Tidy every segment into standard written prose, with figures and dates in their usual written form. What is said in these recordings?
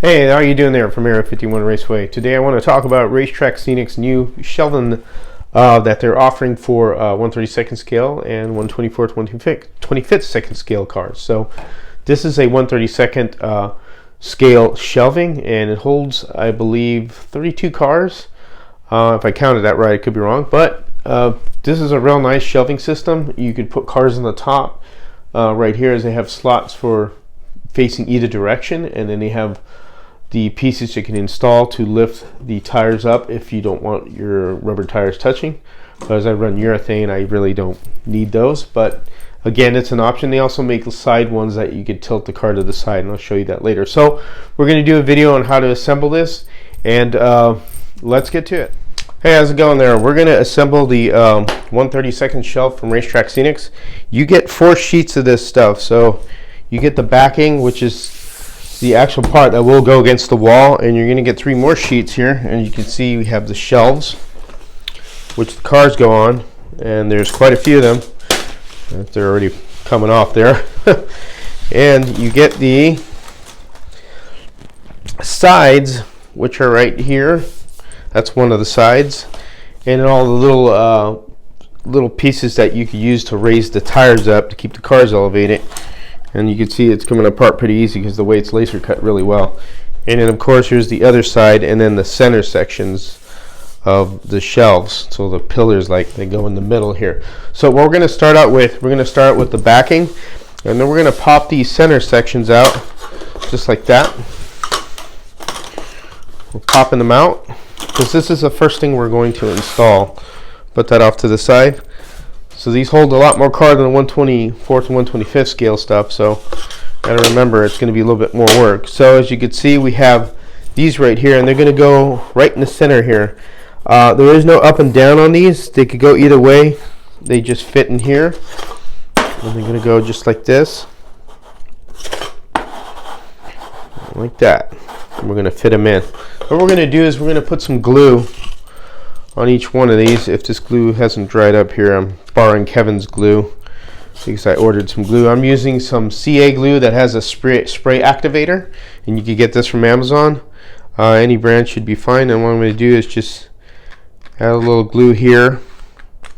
Hey, how are you doing there from Area 51 Raceway? Today I want to talk about Racetrack Scenics' new shelving that they're offering for 1/32 scale and 1/24 25th second scale cars. So this is a 1/32 scale shelving, and it holds, I believe, 32 cars. If I counted that right, I could be wrong, but this is a real nice shelving system. You could put cars on the top right here, as they have slots for facing either direction, and then they have the pieces you can install to lift the tires up if you don't want your rubber tires touching. But as I run urethane, I really don't need those, but again, it's an option. They also make side ones that you could tilt the car to the side, and I'll show you that later. So we're going to do a video on how to assemble this, and let's get to it. Hey, how's it going there? We're going to assemble the 1/32 shelf from Racetrack Scenics. You get 4 sheets of this stuff. So you get the backing, which is the actual part that will go against the wall, and you're going to get 3 more sheets here, and you can see we have the shelves which the cars go on, and there's quite a few of them. They're already coming off there. And you get the sides, which are right here. That's one of the sides, and all the little pieces that you could use to raise the tires up to keep the cars elevated. And you can see it's coming apart pretty easy because the way it's laser cut really well. And then of course here's the other side, and then the center sections of the shelves. So the pillars, like, they go in the middle here. So what we're going to start out with, we're going to start with the backing, and then we're going to pop these center sections out just like that. We're popping them out because this is the first thing we're going to install. Put that off to the side. So these hold a lot more car than the 1/24 and 1/25 scale stuff, so gotta remember it's going to be a little bit more work. So as you can see, we have these right here, and they're going to go right in the center here. There is no up and down on these. They could go either way. They just fit in here, and they're going to go just like this, like that. And we're going to fit them in. What we're going to do is we're going to put some glue on each one of these. If this glue hasn't dried up here, I'm borrowing Kevin's glue because I ordered some glue. I'm using some CA glue that has a spray activator, and you can get this from Amazon. Any brand should be fine. And what I'm going to do is just add a little glue here.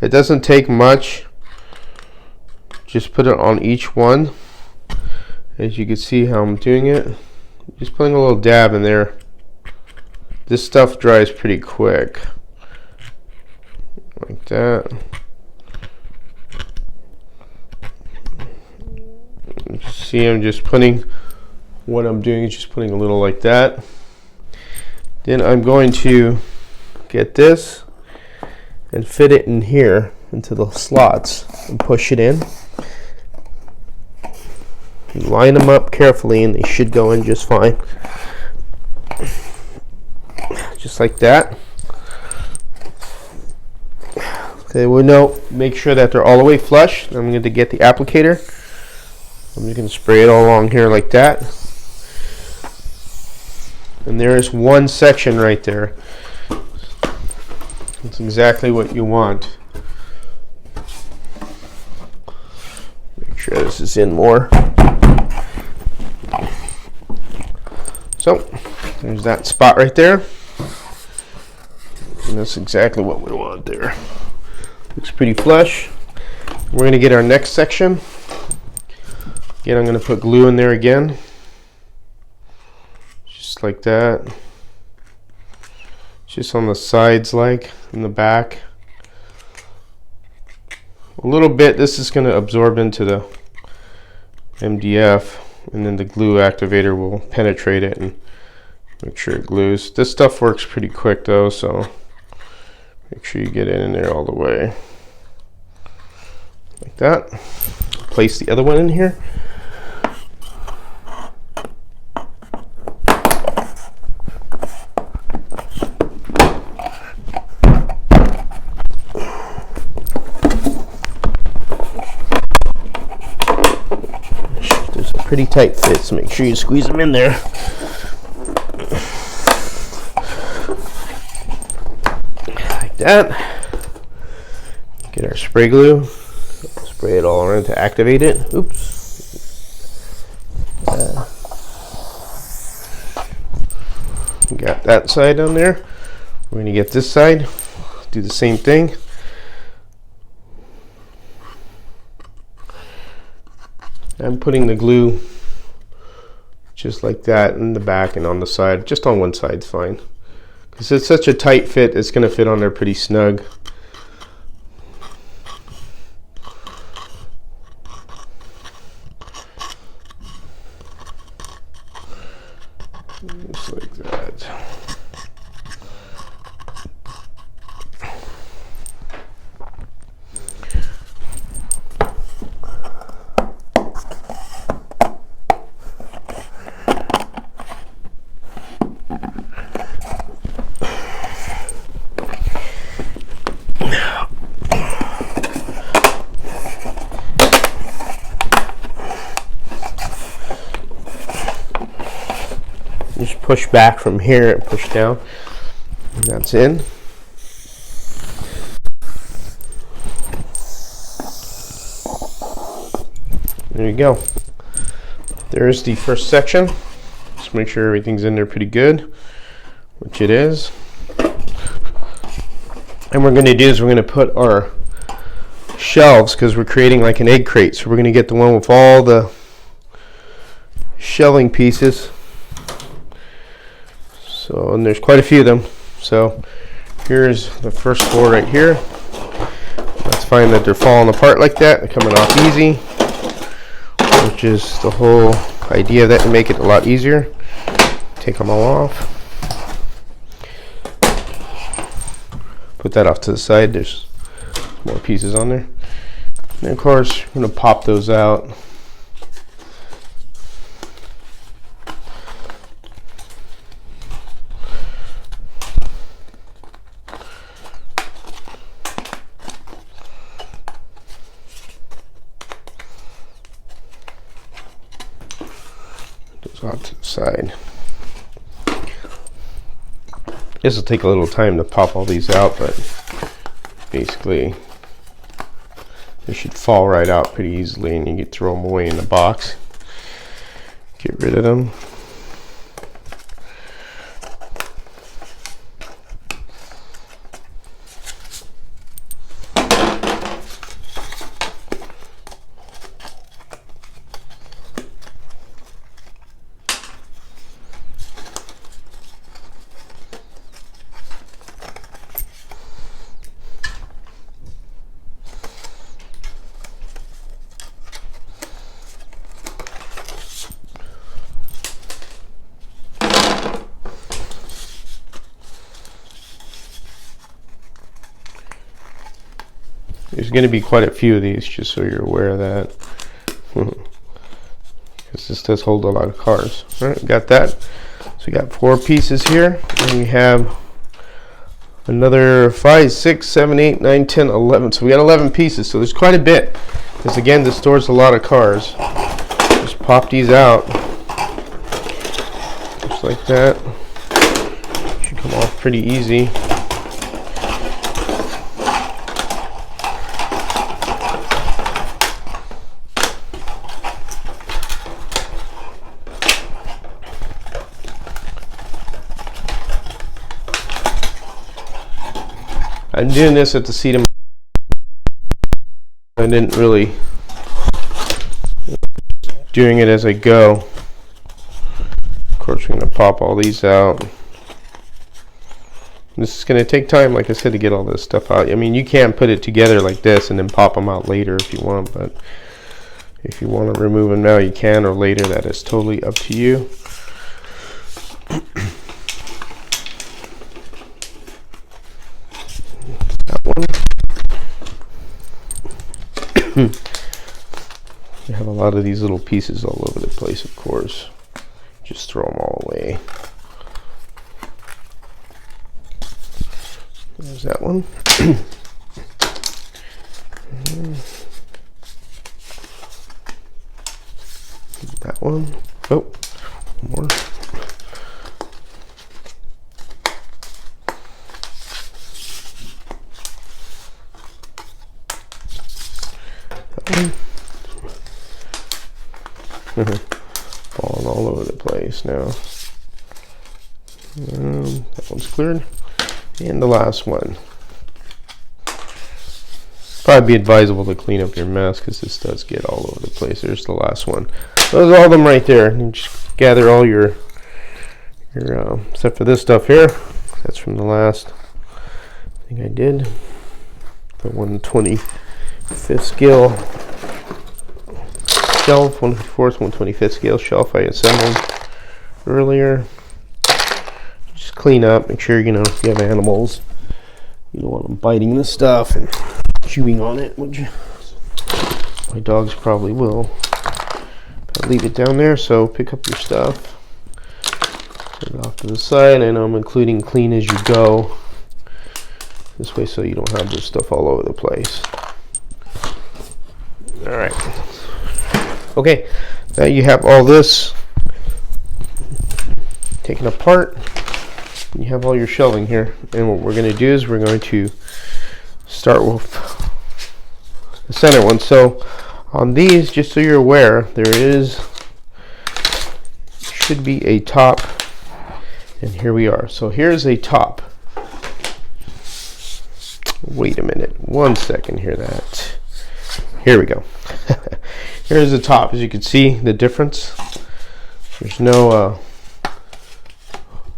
It doesn't take much. Just put it on each one. As you can see how I'm doing it, just putting a little dab in there. This stuff dries pretty quick, like that. See, I'm just putting, what I'm doing is just putting a little like that. Then I'm going to get this and fit it in here into the slots and push it in. Line them up carefully, and they should go in just fine. Just like that. Okay, we'll now make sure that they're all the way flush. I'm going to get the applicator. I'm just going to spray it all along here like that. And there's one section right there. That's exactly what you want. Make sure this is in more. So there's that spot right there. And that's exactly what we want there. Looks pretty flush. We're going to get our next section. Again, I'm going to put glue in there again. Just like that. Just on the sides, like in the back. A little bit. This is going to absorb into the MDF, and then the glue activator will penetrate it and make sure it glues. This stuff works pretty quick though, so make sure you get it in there all the way. Like that. Place the other one in here. There's a pretty tight fit, so make sure you squeeze them in there. Like that. Get our spray glue. Spray it all around to activate it. Oops. We got that side on there. We're going to get this side, do the same thing. I'm putting the glue just like that in the back and on the side. Just on one side is fine, because it's such a tight fit, it's going to fit on there pretty snug. Just like that. Just push back from here and push down, and that's in. There you go. There's the first section. Just make sure everything's in there pretty good, which it is. And what we're going to do is we're going to put our shelves, because we're creating like an egg crate. So we're going to get the one with all the shelving pieces. So, and there's quite a few of them. So here's the first 4 right here. Let's find that they're falling apart like that. They're coming off easy, which is the whole idea of that, to make it a lot easier. Take them all off. Put that off to the side. There's more pieces on there. And of course, I'm going to pop those out. Off to the side. This will take a little time to pop all these out, but basically they should fall right out pretty easily, and you can throw them away in the box. Get rid of them. There's going to be quite a few of these, just so you're aware of that, because this does hold a lot of cars. All right, got that. So we got 4 pieces here, and we have another 5, 6, 7, 8, 9, 10, 11. So we got 11 pieces. So there's quite a bit, because again, this stores a lot of cars. Just pop these out, just like that. Should come off pretty easy. I'm doing this at the seat of my I didn't really doing it as I go. Of course, we're going to pop all these out. This is going to take time, like I said, to get all this stuff out. I mean, you can put it together like this and then pop them out later if you want, but if you want to remove them now, you can, or later. That is totally up to you. One. You have a lot of these little pieces all over the place, of course. Just throw them all away. There's that one. That one. Oh, more. Falling all over the place now. That one's cleared. And the last one. Probably be advisable to clean up your mess because this does get all over the place. There's the last one. Those are all of them right there. And just gather all your except for this stuff here. That's from the last thing I did. The 125th scale shelf, 154th, 125th scale shelf I assembled earlier. Just clean up, make sure, if you have animals, you don't want them biting this stuff and chewing on it, which my dogs probably will. But leave it down there, so pick up your stuff, put it off to the side, and I'm including clean as you go. This way so you don't have this stuff all over the place. Alright. Okay, now you have all this taken apart. You have all your shelving here. And what we're going to do is we're going to start with the center one. So on these, just so you're aware, there should be a top. And here we are. So here's a top. Wait a minute, 1 second here. Here we go. Here's the top. As you can see, the difference. There's no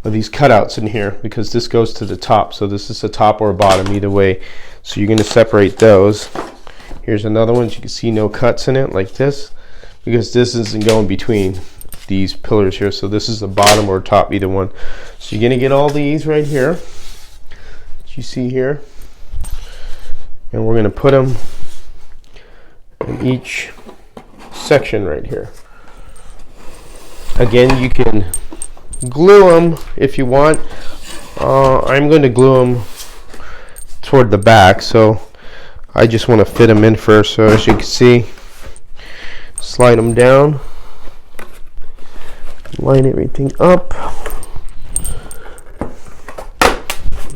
of these cutouts in here because this goes to the top. So this is a top or a bottom, either way. So you're going to separate those. Here's another one. As you can see, no cuts in it like this because this isn't going between these pillars here. So this is the bottom or top, either one. So you're going to get all these right here that you see here. And we're going to put them in each section right here. Again, you can glue them if you want. I'm going to glue them toward the back, so I just want to fit them in first. So as you can see, slide them down, line everything up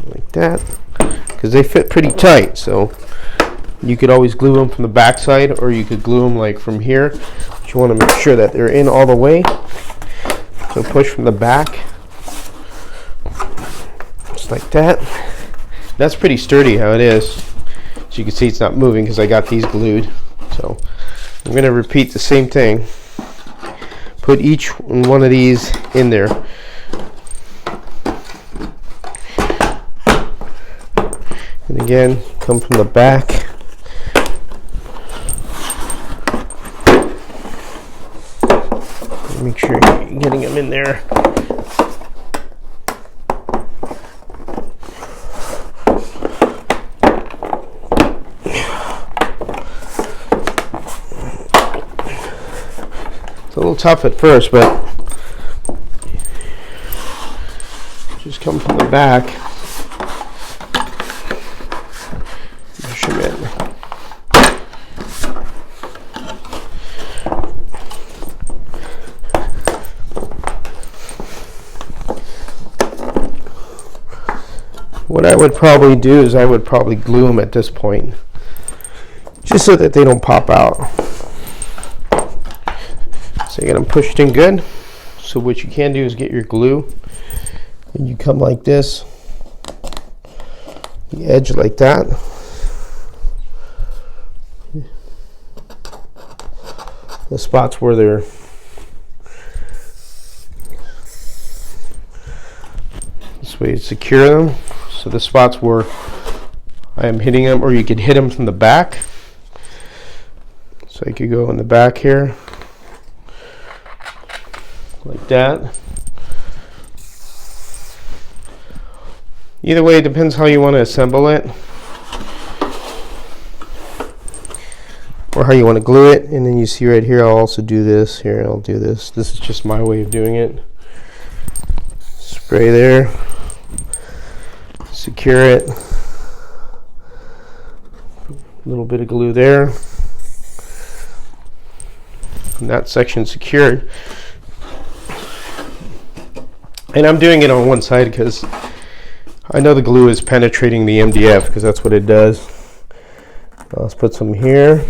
like that, because they fit pretty tight. So you could always glue them from the back side, or you could glue them like from here, but you want to make sure that they're in all the way. So push from the back just like that. That's pretty sturdy how it is. So you can see it's not moving because I got these glued. So I'm going to repeat the same thing. Put each one of these in there. And again, come from the back. Make sure you're getting them in there. It's a little tough at first, but just come from the back. Push them in. What I would probably do is I would probably glue them at this point, just so that they don't pop out. So you get them pushed in good. So what you can do is get your glue, and you come like this, the edge like that. The spots where they're this way to secure them. So the spots where I am hitting them, or you could hit them from the back. So you could go in the back here, like that. Either way, it depends how you want to assemble it, or how you want to glue it. And then you see right here, I'll also do this. Here, I'll do this. This is just my way of doing it. Spray there. Secure it. A little bit of glue there. And that section secured. And I'm doing it on one side because I know the glue is penetrating the MDF, because that's what it does. Let's put some here.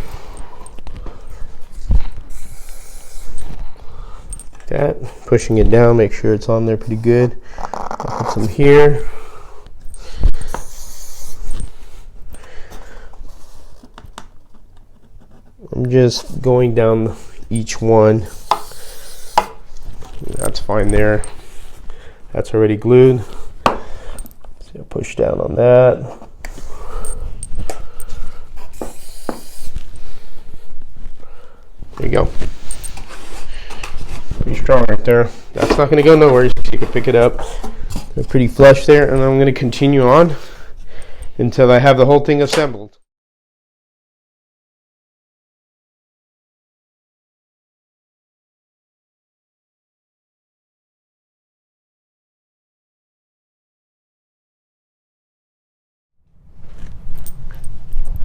That, pushing it down, make sure it's on there pretty good. I'll put some here. I'm just going down each one. That's fine there. That's already glued. So I'll push down on that. There you go. Pretty strong right there. That's not going to go nowhere, so you can pick it up. They're pretty flush there, and I'm going to continue on until I have the whole thing assembled.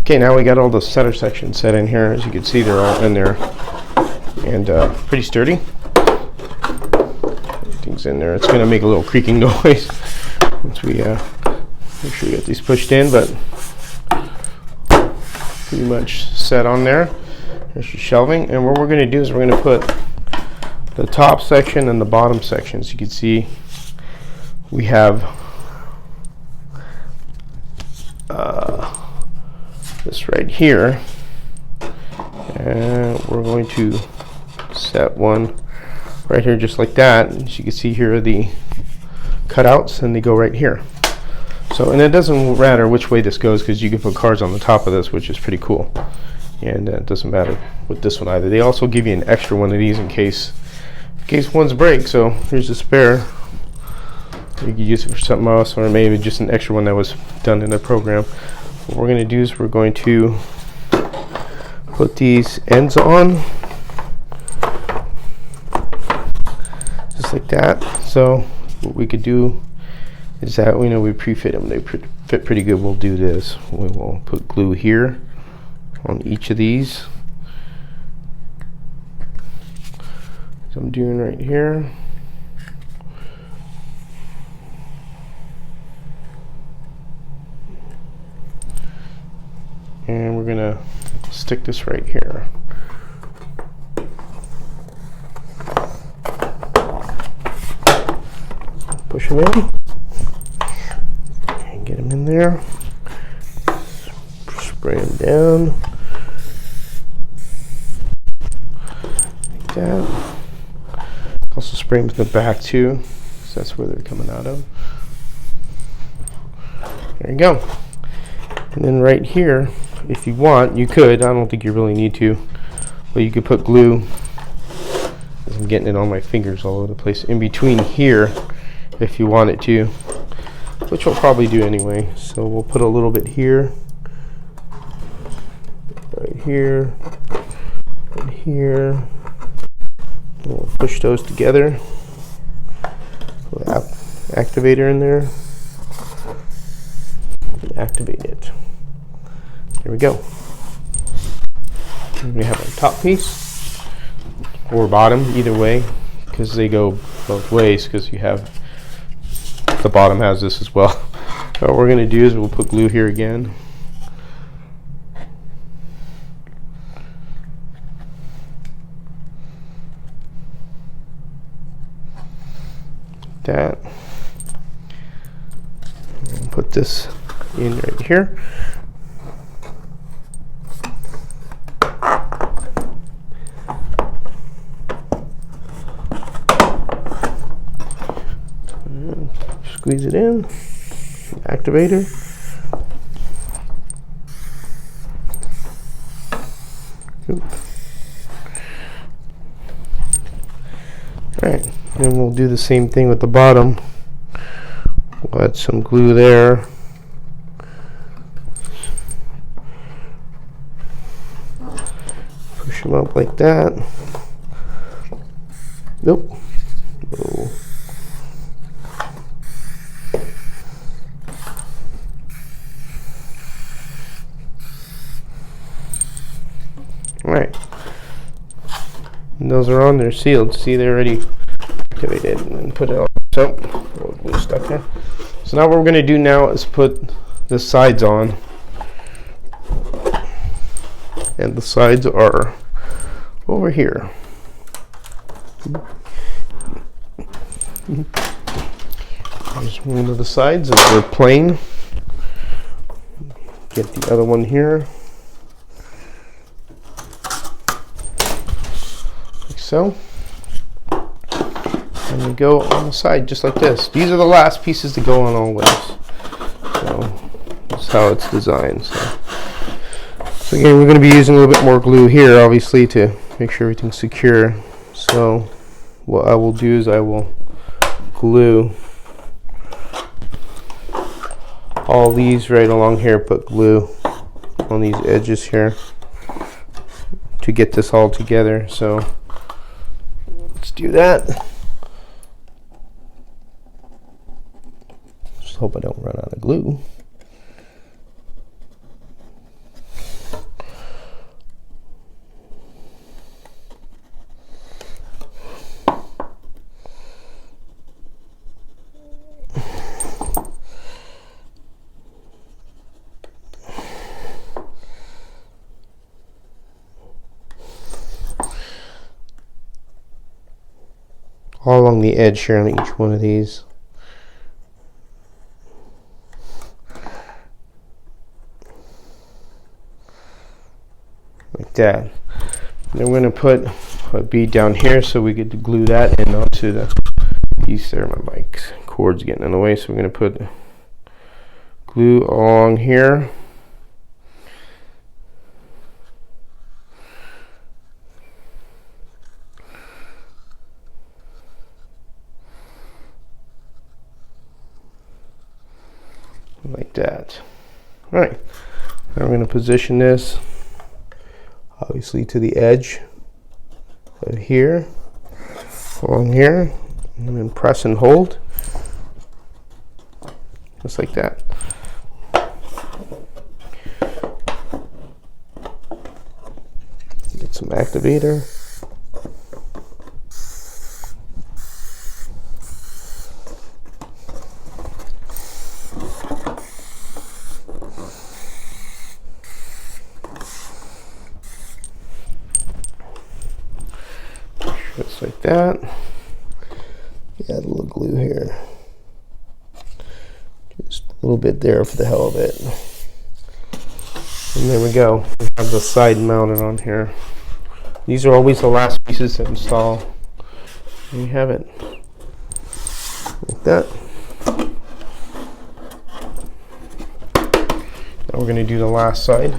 Okay, now we got all the center sections set in here. As you can see, they're all in there and pretty sturdy. Everything's in there. It's going to make a little creaking noise once we make sure we get these pushed in, but pretty much set on there. There's your shelving, and what we're going to do is we're going to put the top section and the bottom section. As you can see, we have this right here, and we're going to set one right here just like that. As you can see, here are the cutouts, and they go right here. So, and it doesn't matter which way this goes, because you can put cars on the top of this, which is pretty cool. And it doesn't matter with this one either. They also give you an extra one of these in case one's break. So here's a spare. You could use it for something else, or maybe just an extra one that was done in the program. What we're going to do is we're going to put these ends on just like that. So what we could do is that we know we pre-fit them. They fit pretty good. We'll do this. We will put glue here on each of these. So I'm doing right here. And we're gonna stick this right here. Push them in and get them in there. Spray them down like that. Also spray them to the back too, so that's where they're coming out of. There you go. And then right here, if you want, you could. I don't think you really need to, but you could put glue. I'm getting it on my fingers all over the place. In between here, if you wanted to, which we'll probably do anyway. So we'll put a little bit here, right here, and here. We'll push those together. Put an activator in there. And activate it. There we go. And we have our top piece or bottom, either way, because they go both ways, because you have the bottom has this as well. So what we're going to do is we'll put glue here again. That. And put this in right here. Squeeze it in, activator. Oop. All right, then we'll do the same thing with the bottom. We'll add some glue there. Push them up like that. Nope. No. Alright, and those are on, they're sealed. See, they're already activated, and put it on. So, we're stuck there. So now what we're going to do now is put the sides on, and the sides are over here. There's one of the sides of the plane. Get the other one here, like so. And we go on the side just like this. These are the last pieces to go on always. So that's how it's designed. So again, we're going to be using a little bit more glue here, obviously, to make sure everything's secure. So what I will do is I will glue all these right along here, put glue on these edges here to get this all together. So let's do that. Just hope I don't run out of glue. All along the edge here on each one of these. Like that. Then we're going to put a bead down here so we get to glue that in onto the piece there. My mic cord's getting in the way, so we're going to put glue along here. Like that. All right, now we're going to position this obviously to the edge of here, along here, and then press and hold just like that. Get some activator. Just like that. Add a little glue here. Just a little bit there for the hell of it. And there we go. We have the side mounted on here. These are always the last pieces to install. There you have it. Like that. Now we're going to do the last side.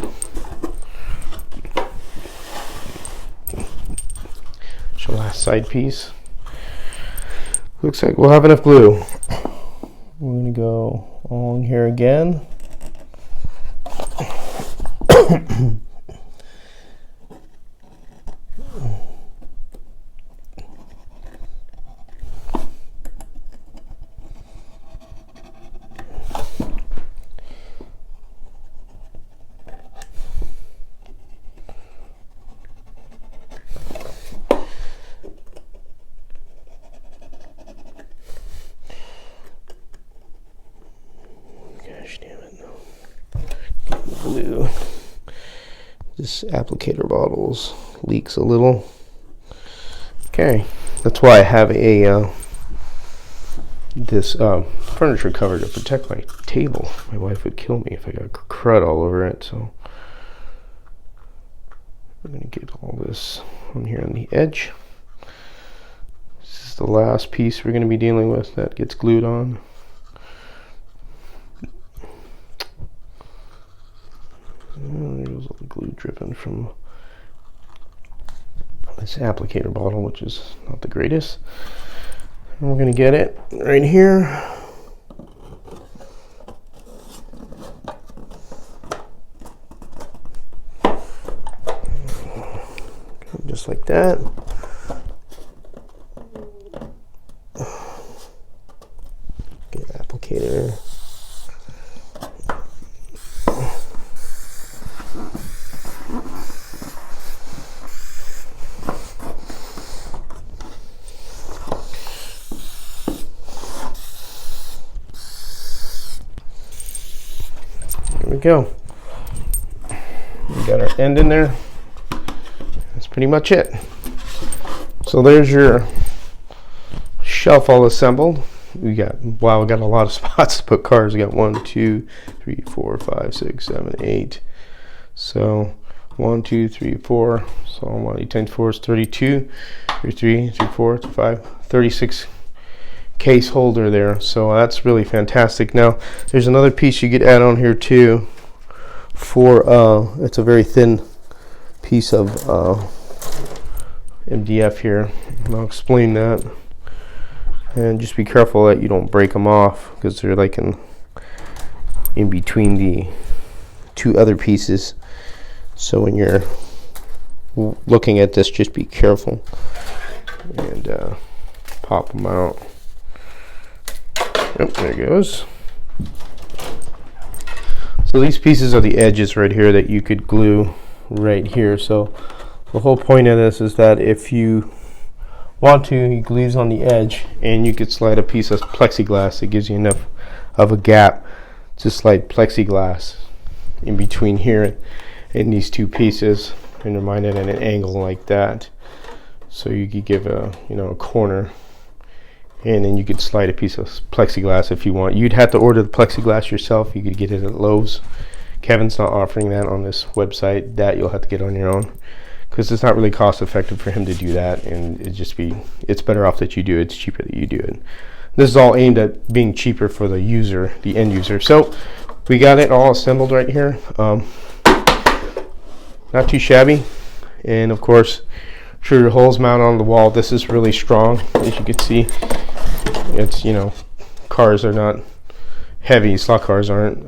Last side piece. Looks like we'll have enough glue. We're going to go along here again. Glue. This applicator bottles leaks a little. Okay, that's why I have a this furniture cover to protect my table. My wife would kill me if I got crud all over it. So I'm gonna get all this on here on the edge. This is the last piece we're gonna be dealing with that gets glued on. There's all the glue dripping from this applicator bottle, which is not the greatest. And we're going to get it right here. Just like that. Get applicator. There we go. We got our end in there. That's pretty much it. So there's your shelf all assembled. we got, wow, we got a lot of spots to put cars. We got 1, 2, 3, 4, 5, 6, 7, 8. So 1, 2, 3, 4. So 1, 8 times 4 is 32. 33, 34, 35, 36 case holder there. So that's really fantastic. Now there's another piece you could add on here too. For it's a very thin piece of MDF here, and I'll explain that. And just be careful that you don't break them off, because they're like in between the two other pieces. So when you're looking at this, just be careful and pop them out. Yep, there it goes. So these pieces are the edges right here that you could glue right here. So the whole point of this is that if you want to, you glue on the edge, and you could slide a piece of plexiglass. It gives you enough of a gap to slide plexiglass in between here and these two pieces, and they're mounted at an angle like that. So you could give a a corner, and then you could slide a piece of plexiglass if you want. You'd have to order the plexiglass yourself. You could get it at Lowe's. Kevin's not offering that on this website. That you'll have to get on your own, because it's not really cost effective for him to do that, and it's better off that you do it. It's cheaper that you do it. This is all aimed at being cheaper for the user, the end user. So we got it all assembled right here. Not too shabby, and of course, sure your holes mount on the wall. This is really strong, as you can see. It's cars are not heavy, slot cars aren't,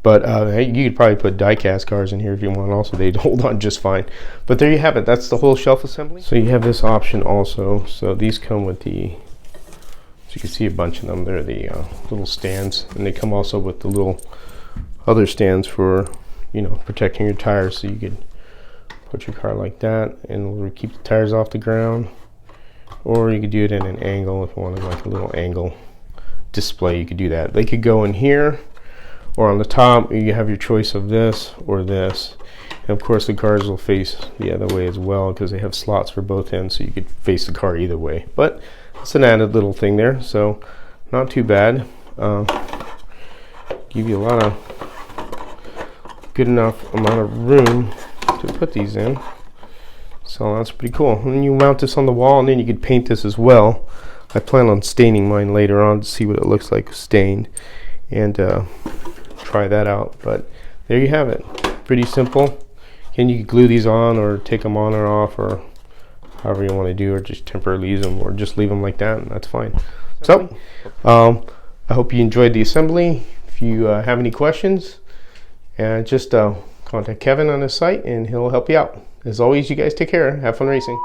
but you could probably put die-cast cars in here if you want also. They'd hold on just fine. But there you have it. That's the whole shelf assembly. So you have this option also. So these come with the, so you can see a bunch of them. They're the little stands, and they come also with the little other stands for protecting your tires. So you could put your car like that, and it'll keep the tires off the ground. Or you could do it in an angle if you wanted like a little angle display. You could do that. They could go in here or on the top. You have your choice of this or this, and of course the cars will face the other way as well, because they have slots for both ends, so you could face the car either way. But it's an added little thing there, so not too bad. Give you a lot of good enough amount of room to put these in. So that's pretty cool. And then you mount this on the wall, and then you could paint this as well. I plan on staining mine later on to see what it looks like stained, and try that out. But there you have it. Pretty simple. And you can glue these on or take them on or off, or however you want to do, or just temporarily use them, or just leave them like that, and that's fine. So I hope you enjoyed the assembly. If you have any questions, just contact Kevin on his site, and he'll help you out. As always, you guys take care. Have fun racing.